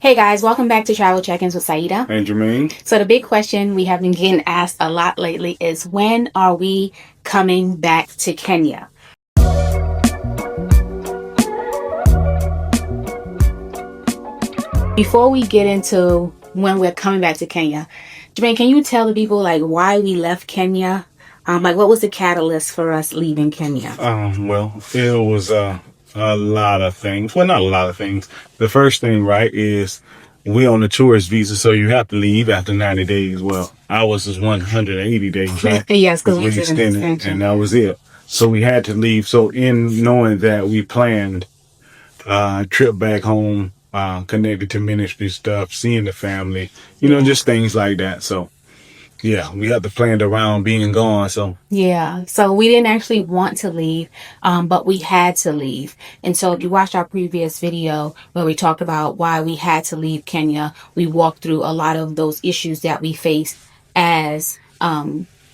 Hey guys, welcome back to Travel Check-ins with Saidah and Germaine. So the big question we have been getting asked a lot lately is, when are we coming back to Kenya? Before we get into when we're coming back to Kenya, Germaine, can you tell the people why we left Kenya? What was the catalyst for us leaving Kenya? Well, it was a lot of things. Well, not a lot of things. The first thing, right, is we on a tourist visa, so you have to leave after 90 days. Well, ours is 180 days, right? Yes, because we we did an extended, extension. and that was it. So we had to leave. So in knowing that, we planned a trip back home, connected to ministry stuff, seeing the family, just things like that. So yeah, we had to plan around being gone. So we didn't actually want to leave, but we had to leave. And so if you watched our previous video where we talked about why we had to leave Kenya, we walked through a lot of those issues that we face as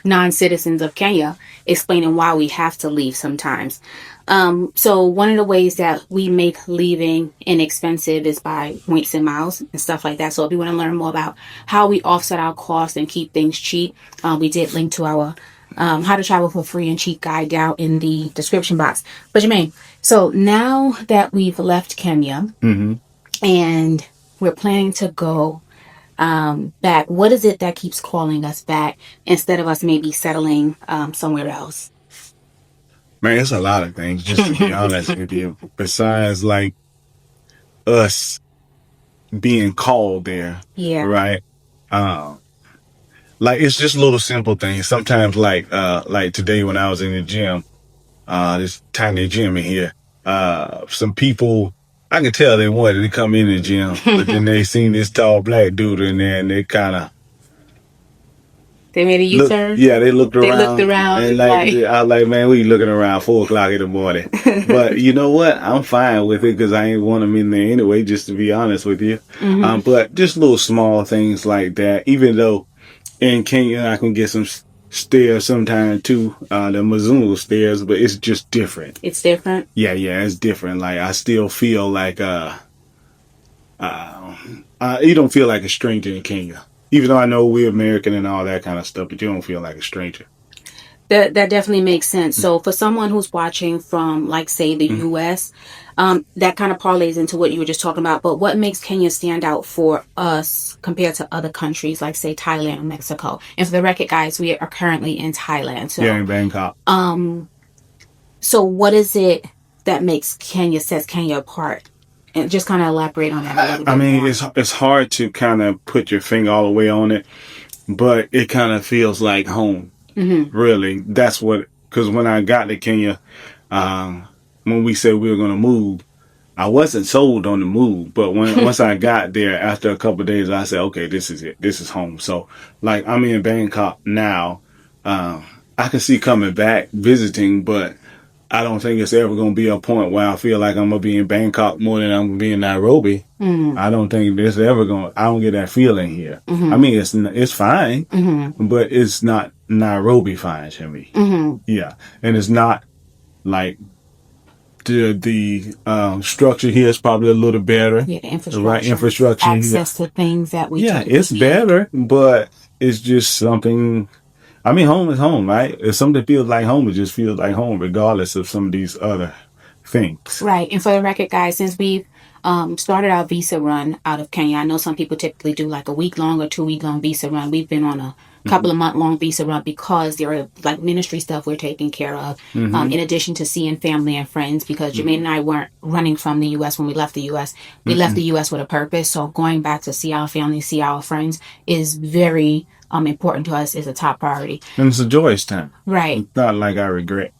non-citizens of Kenya, explaining why we have to leave sometimes. So one of the ways that we make leaving inexpensive is by points and miles and stuff like that. So if you want to learn more about how we offset our costs and keep things cheap, we did link to our how to travel for free and cheap guide down in the description box. But Germaine, so now that we've left Kenya and we're planning to go back, what is it that keeps calling us back instead of us maybe settling somewhere else? man, it's a lot of things, just to be honest with you. Besides, us being called there, Yeah. right? It's just little simple things. Sometimes, like today when I was in the gym, this tiny gym in here, some people, I could tell they wanted to come in the gym, but then they seen this tall black dude in there, and they kind of They made a U-turn? Yeah, they looked around. They looked around. And I was like, man, we looking around 4 o'clock in the morning. But you know what? I'm fine with it because I ain't want them in there anyway, just to be honest with you. But just little small things like that. Even though in Kenya I can get some stairs sometime too, the Mizuno stairs, but it's just different. It's different? Yeah, it's different. Like, I still feel like, you don't feel like a stranger in Kenya. Even though I know we're American and all that kind of stuff, but you don't feel like a stranger. That definitely makes sense. So for someone who's watching from, say, the U.S., that kind of parlays into what you were just talking about. But what makes Kenya stand out for us compared to other countries like, say, Thailand or Mexico? And for the record, guys, we are currently in Thailand. So, yeah, in Bangkok. So what is it that sets Kenya apart? And just kind of elaborate on that a little bit. I mean, it's hard to kind of put your finger all the way on it, but it kind of feels like home. Really, that's what. Because when I got to Kenya, when we said we were going to move, I wasn't sold on the move. But once I got there, after a couple of days, I said, okay, this is it. This is home. So, I'm in Bangkok now. I can see coming back visiting, but I don't think it's ever going to be a point where I feel like I'm going to be in Bangkok more than I'm going to be in Nairobi. I don't think this ever going to, I don't get that feeling here. I mean, it's fine, but it's not Nairobi fine to me. Yeah. And it's not like the structure here is probably a little better. Yeah, the infrastructure. Right, infrastructure. Access to things that we it's better, but it's just something. I mean, home is home, right? If something feels like home, it just feels like home, regardless of some of these other things. Right. And for the record, guys, since we've started our visa run out of Kenya, I know some people typically do a week-long or 2-week-long visa run. We've been on a couple of month-long visa run because there are ministry stuff we're taking care of, in addition to seeing family and friends, because Germaine and I weren't running from the U.S. when we left the U.S. We left the U.S. with a purpose. So going back to see our family, see our friends is very important to us, is a top priority. And it's a joyous time. Right. It's not like I regret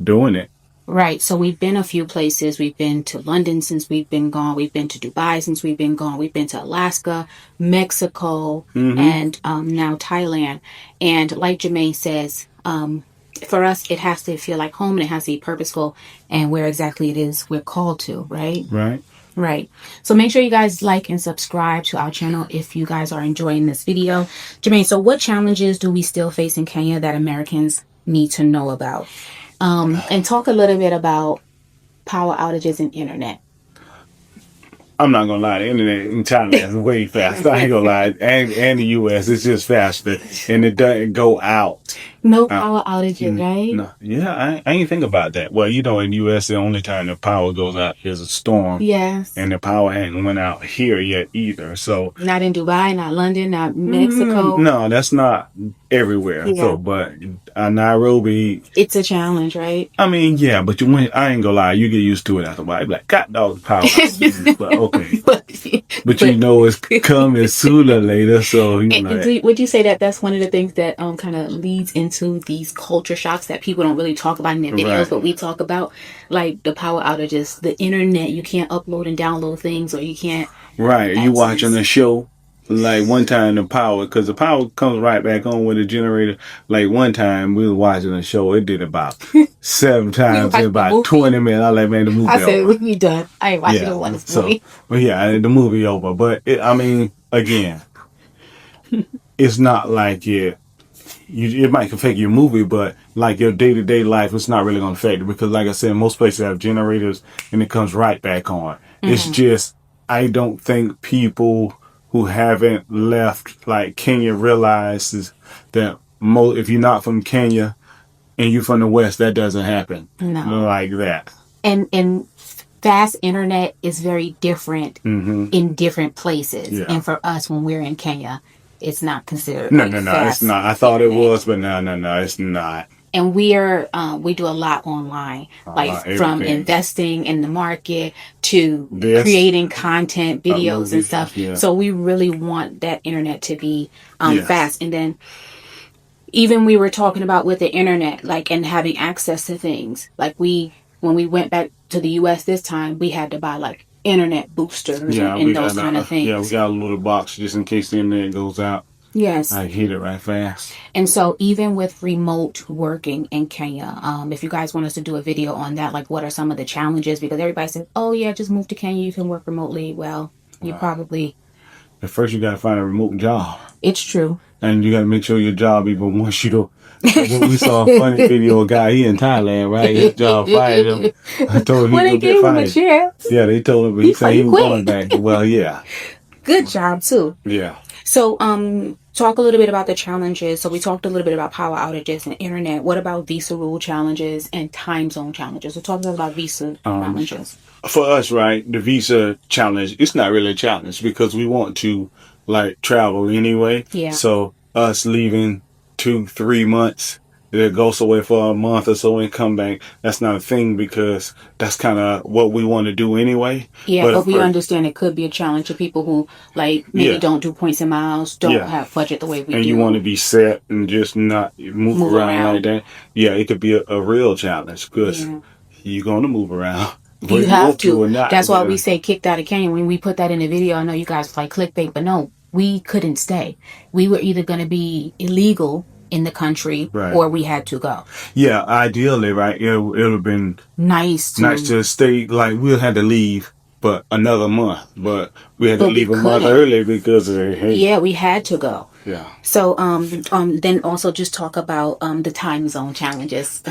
doing it. Right. So we've been a few places. We've been to London since we've been gone. We've been to Dubai since we've been gone. We've been to Alaska, Mexico, and now Thailand. And like Germaine says, for us, it has to feel like home, and it has to be purposeful and where exactly it is we're called to, right? Right. So make sure you guys like and subscribe to our channel if you guys are enjoying this video. Germaine, so what challenges do we still face in Kenya that Americans need to know about? And talk a little bit about power outages and internet. I'm not gonna lie, the internet in China is way faster. I ain't gonna lie, and the US, it's just faster, and it doesn't go out. No power outages, right? No, yeah, I ain't think about that. Well, in the US, the only time the power goes out is a storm. Yes. And the power ain't went out here yet either. So not in Dubai, not London, not Mexico. No, that's not everywhere. Yeah. So, but Nairobi, it's a challenge, right? I mean, yeah, but I ain't gonna lie, you get used to it after a while. Like, God dog power. But okay. but you know it's coming sooner or later. So would you say that that's one of the things that kind of leads into these culture shocks that people don't really talk about in their videos, but we talk about, like the power outages, the internet, you can't upload and download things, or you can't. Right, you watching a show. Like one time because the power comes right back on with the generator. Like one time we were watching a show, it did about 7 times in about 20 minutes. I was like, man, the movie over. I said, we done. I ain't watching the one movie. But yeah, the movie over. But I mean, again, it's not like it might affect your movie, but like your day-to-day life, it's not really going to affect it because like I said, most places have generators and it comes right back on. It's just, I don't think people who haven't left like Kenya realizes that if you're not from Kenya and you're from the West, that doesn't happen. No. Like that. And fast internet is very different in different places. Yeah. And for us, when we're in Kenya, it's not considered. No, it's not. I thought it was, but no, it's not. And we do a lot online, like from investing in the market to creating content, videos and stuff. Yeah. So we really want that internet to be fast. And then even we were talking about with the internet, like, and having access to things. Like when we went back to the US this time, we had to buy like internet boosters and those kind of things. Yeah, we got a little box just in case the internet goes out. Yes. I hit it right fast. And so even with remote working in Kenya, if you guys want us to do a video on that, like what are some of the challenges? Because everybody says, oh yeah, just move to Kenya, you can work remotely. Well, you probably... At first you got to find a remote job. It's true. And you got to make sure your job even wants you to... We saw a funny video of a guy, he in Thailand, right? His job fired him. I told him he was get fired. Yeah, they told him, but he said he was going back. Well, yeah. Good job too. Yeah. So, talk a little bit about the challenges. So we talked a little bit about power outages and internet. What about visa rule challenges and time zone challenges? We're talking about visa challenges. For us, right, the visa challenge, it's not really a challenge because we want to like travel anyway. Yeah. So us leaving 2-3 months, it goes away for a month or so and come back, that's not a thing because that's kind of what we want to do anyway. Yeah, but we understand it could be a challenge to people who like maybe don't do points and miles, don't have budget the way we do. And you want to be set and just not move around like that. Yeah, it could be a real challenge because you're going to move around. You have to. That's why we say kicked out of Kenya. When we put that in the video, I know you guys like clickbait, but no, we couldn't stay. We were either going to be illegal in the country or we had to go. Yeah, ideally, right? It would have been nice to stay. Like we had to leave, but another month. But we had to leave a month early because of we had to go. Yeah. So then also just talk about the time zone challenges.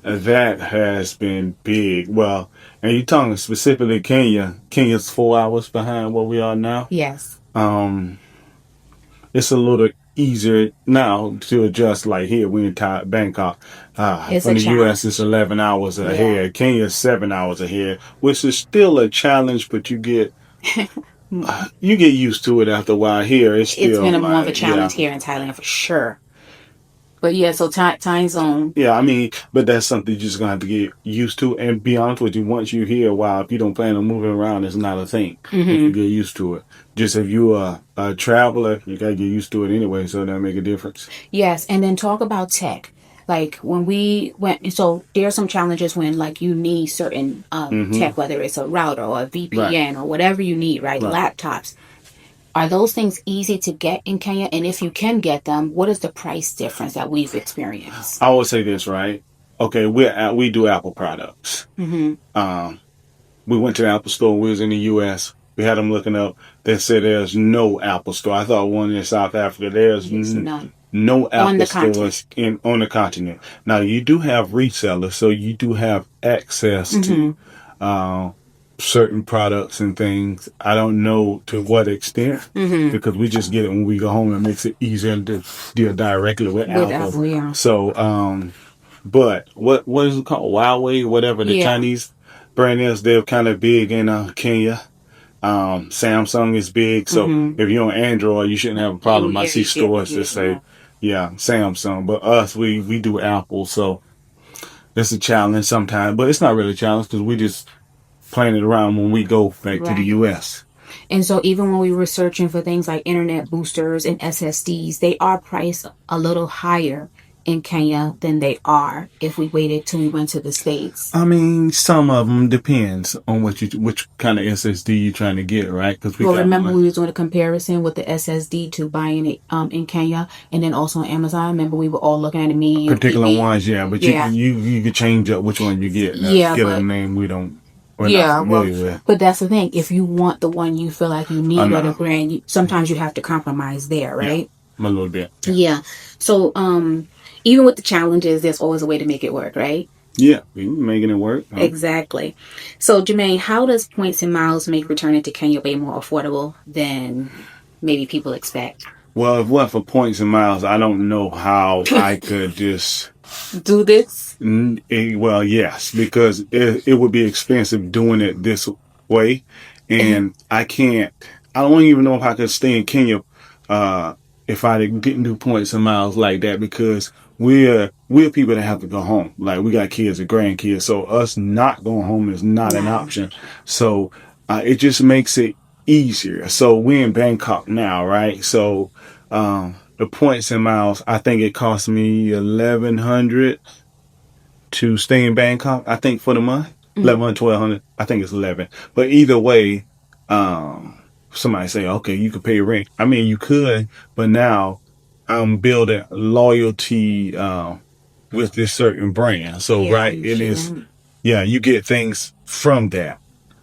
That has been big. Well, and you're talking specifically Kenya. Kenya's 4 hours behind where we are now. Yes. It's a little easier now to adjust. Like here, we're in Bangkok. From the U.S., it's 11 hours ahead. Kenya's 7 hours ahead, which is still a challenge, but you get used to it after a while. Here, it's been more of a challenge here in Thailand for sure. But yeah, so time zone. Yeah, I mean, but that's something you're just going to have to get used to. And be honest with you, once you're here a while, if you don't plan on moving around, it's not a thing. You get used to it. Just if you're a traveler, you got to get used to it anyway, so that'll make a difference. Yes, and then talk about tech. Like when we went, so there are some challenges when like you need certain tech, whether it's a router or a VPN or whatever you need, right? Laptops. Are those things easy to get in Kenya? And if you can get them, what is the price difference that we've experienced? I would say this, right? Okay, we do Apple products. We went to the Apple store. We was in the U.S. We had them looking up. They said there's no Apple store. I thought one in South Africa. There's none. No Apple stores on the continent. Now, you do have resellers, so you do have access to certain products and things. I don't know to what extent because we just get it when we go home. It makes it easier to deal directly with Apple. Yeah. So, but what is it called? Huawei, whatever the Chinese brand is, they're kind of big in Kenya. Samsung is big, so if you're on Android, you shouldn't have a problem. I see stores that say, Samsung, but us, we do Apple, so it's a challenge sometimes, but it's not really a challenge because we just playing it around when we go back to the U.S. And so even when we were searching for things like internet boosters and SSDs, they are priced a little higher in Kenya than they are if we waited till we went to the States. I mean, some of them depends on which kind of SSD you're trying to get, right? Because remember we was doing a comparison with the SSD to buying it in Kenya and then also on Amazon. Remember we were all looking at the particular ones, but you can change up which one you get. Now, get a name we're not familiar with. But that's the thing. If you want the one you feel like you need or the brand, sometimes you have to compromise there, right? A little bit. Yeah. So even with the challenges, there's always a way to make it work, right? Yeah, we're making it work. Exactly. So, Germaine, how does points and miles make returning to Kenya way more affordable than maybe people expect? Well, if what for points and miles, I don't know how I could just do this. Well, yes, because it would be expensive doing it this way, and I don't even know if I could stay in Kenya if I didn't do points and miles like that, because we're people that have to go home. Like, we got kids and grandkids, so us not going home is not an option. So it just makes it easier. So we're in Bangkok now, right? So the points and miles, I think it cost me $1,100 to stay in Bangkok, I think, for the month. 1,100, 1,200. I think it's 11. But either way, somebody say, okay, you could pay rent. I mean, you could, but now I'm building loyalty with this certain brand. So, it is, you get things from that.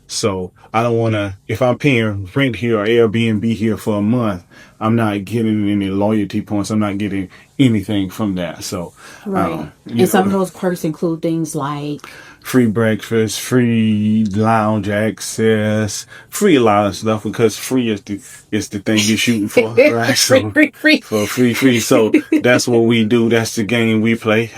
So I don't want to, if I'm paying rent here or Airbnb here for a month, I'm not getting any loyalty points. I'm not getting anything from that. So, and some of those perks include things like free breakfast, free lounge access, free a lot of stuff, because free is the thing you're shooting for, right? So free. For free. So that's what we do. That's the game we play.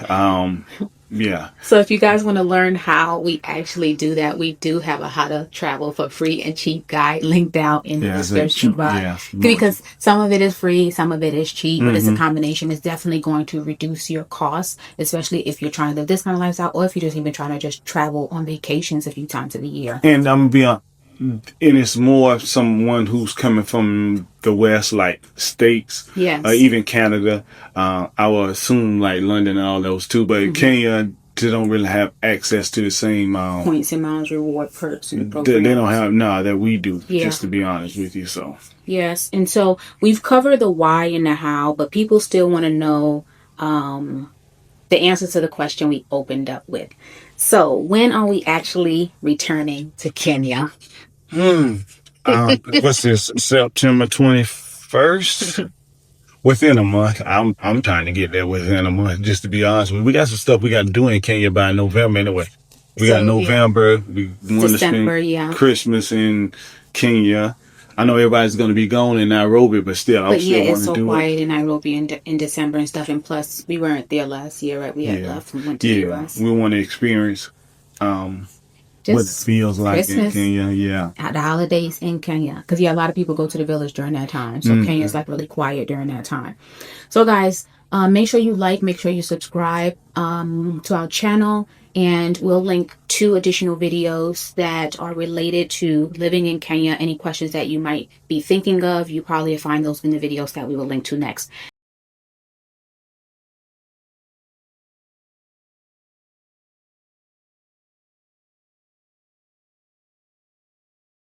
Yeah. So if you guys want to learn how we actually do that, we do have a how to travel for free and cheap guide linked out in the description box. Because some of it is free, some of it is cheap, but it's a combination. It's definitely going to reduce your costs, especially if you're trying to live this kind of lifestyle, or if you're just even trying to just travel on vacations a few times of the year. And I'm beyond. And it's more someone who's coming from the West, like States, even Canada. I would assume like London and all those too, but Kenya, they don't really have access to the same points and miles, reward perks, and programs. They don't have that we do. Just to be honest with you, so yes. And so we've covered the why and the how, but people still want to know the answer to the question we opened up with. So when are we actually returning to Kenya? What's this? September 21st? Within a month. I'm trying to get there within a month, just to be honest with you. We got some stuff we got to do in Kenya by November anyway. We got November. We want to spend Christmas in Kenya. I know everybody's going to be going in Nairobi, but still, I still want to do it. It's so quiet in Nairobi in December and stuff. And plus, we weren't there last year, right? We had left and went to the U.S. We want to experience what it feels like Christmas, in Kenya, at the holidays in Kenya, because a lot of people go to the village during that time, so Kenya's like really quiet during that time. So guys, make sure you make sure you subscribe to our channel, and we'll link 2 additional videos that are related to living in Kenya. Any questions that you might be thinking of, you probably find those in the videos that we will link to next.